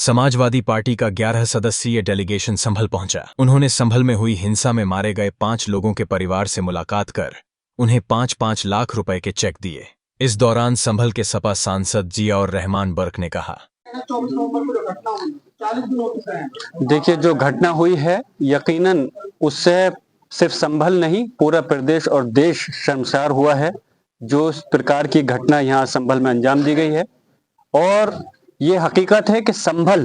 Samajwadi party का 11 सदस्यीय delegation संभल पहुंचा। उन्होंने संभल में हुई हिंसा में मारे गए 5 लोगों के परिवार से मुलाकात कर उन्हें 5-5 लाख रुपए के चेक दिए। इस दौरान संभल के सपा सांसद जियाउर रहमान बर्क ने कहा, देखिए, जो घटना हुई है यकीनन उससे सिर्फ संभल नहीं पूरा प्रदेश और देश शर्मसार हुआ है। जो इस प्रकार की घटना यहाँ संभल में अंजाम दी गई है, और ये हकीकत है कि संभल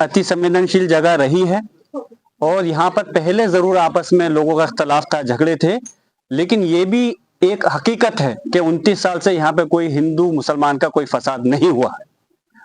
अति संवेदनशील जगह रही है और यहाँ पर पहले जरूर आपस में लोगों का इख्तलाफ था, झगड़े थे, लेकिन ये भी एक हकीकत है कि 29 साल से यहाँ पे कोई हिंदू मुसलमान का कोई फसाद नहीं हुआ है।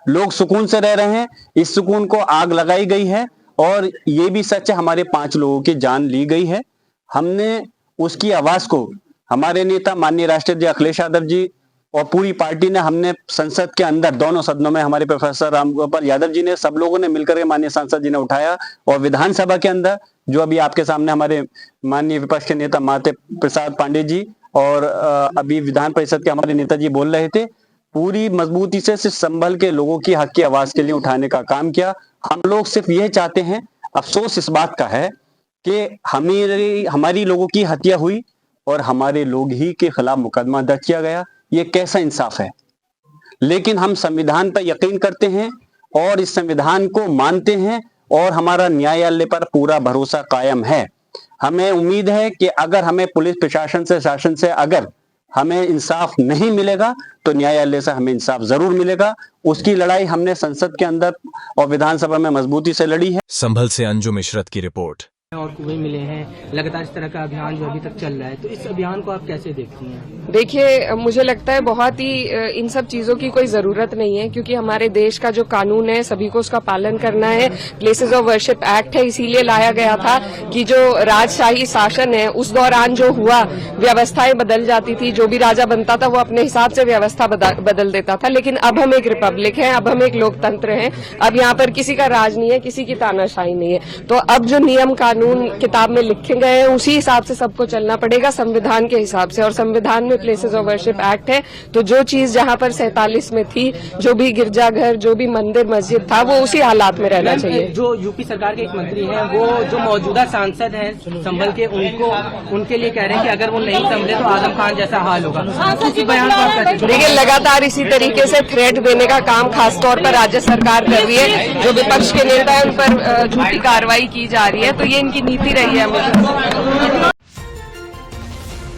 लोग सुकून से रह रहे हैं। इस सुकून को आग लगाई गई है और ये भी सच है, हमारे 5 लोगों की जान ली गई है। हमने उसकी आवाज को हमारे नेता माननीय राष्ट्रपति अखिलेश यादव जी और पूरी पार्टी ने, हमने संसद के अंदर दोनों सदनों में हमारे प्रोफेसर रामगोपाल यादव जी ने, सब लोगों ने मिलकर के माननीय सांसद जी ने उठाया, और विधानसभा के अंदर जो अभी आपके सामने हमारे माननीय विपक्ष के नेता माते प्रसाद पांडे जी और अभी विधान परिषद के हमारे नेताजी बोल रहे थे, पूरी मजबूती से सिर्फ संभल के लोगों की हक की आवाज के लिए उठाने का काम किया। हम लोग सिर्फ यह चाहते हैं, अफसोस इस बात का है कि हमारी लोगों की हत्या हुई और हमारे लोग ही के खिलाफ मुकदमा दर्ज किया गया। ये कैसा इंसाफ है? लेकिन हम संविधान पर यकीन करते हैं और इस संविधान को मानते हैं और हमारा न्यायालय पर पूरा भरोसा कायम है। हमें उम्मीद है कि अगर हमें पुलिस प्रशासन से, शासन से अगर हमें इंसाफ नहीं मिलेगा तो न्यायालय से हमें इंसाफ जरूर मिलेगा। उसकी लड़ाई हमने संसद के अंदर और विधानसभा में मजबूती से लड़ी है। संभल से अंजुम इशरत की रिपोर्ट। और कुएं मिले हैं, लगातार इस तरह का अभियान जो अभी तक चल रहा है, तो इस अभियान को आप कैसे देखती हैं? देखिए, मुझे लगता है बहुत ही इन सब चीजों की कोई जरूरत नहीं है, क्योंकि हमारे देश का जो कानून है सभी को उसका पालन करना है। प्लेसेस ऑफ वर्शिप एक्ट है, इसीलिए लाया गया था कि जो राजशाही शासन है उस दौरान जो हुआ, व्यवस्थाएं बदल जाती थी, जो भी राजा बनता था वो अपने हिसाब से व्यवस्था बदल देता था। लेकिन अब हम एक रिपब्लिक है, अब हम एक लोकतंत्र है, अब यहाँ पर किसी का राज नहीं है, किसी की तानाशाही नहीं है। तो अब जो नियम कानून किताब में लिखे गए हैं उसी हिसाब से सबको चलना पड़ेगा, संविधान के हिसाब से। और संविधान में प्लेसेस ऑफ वर्शिप एक्ट है, तो जो चीज जहां पर 47 में थी, जो भी गिरजाघर, जो भी मंदिर मस्जिद था, वो उसी हालात में रहना चाहिए। जो यूपी सरकार के एक मंत्री हैं, वो जो मौजूदा सांसद हैं संभल के, उनके लिए कह रहे हैं कि अगर वो नहीं संभले तो आजम खान जैसा हाल होगा। देखिए, लगातार इसी तरीके से थ्रेट देने का काम खासतौर पर राज्य सरकार कर रही है। जो विपक्ष के नेता है उन पर झूठी कार्रवाई की जा रही है, तो ये इनकी नीति रही है।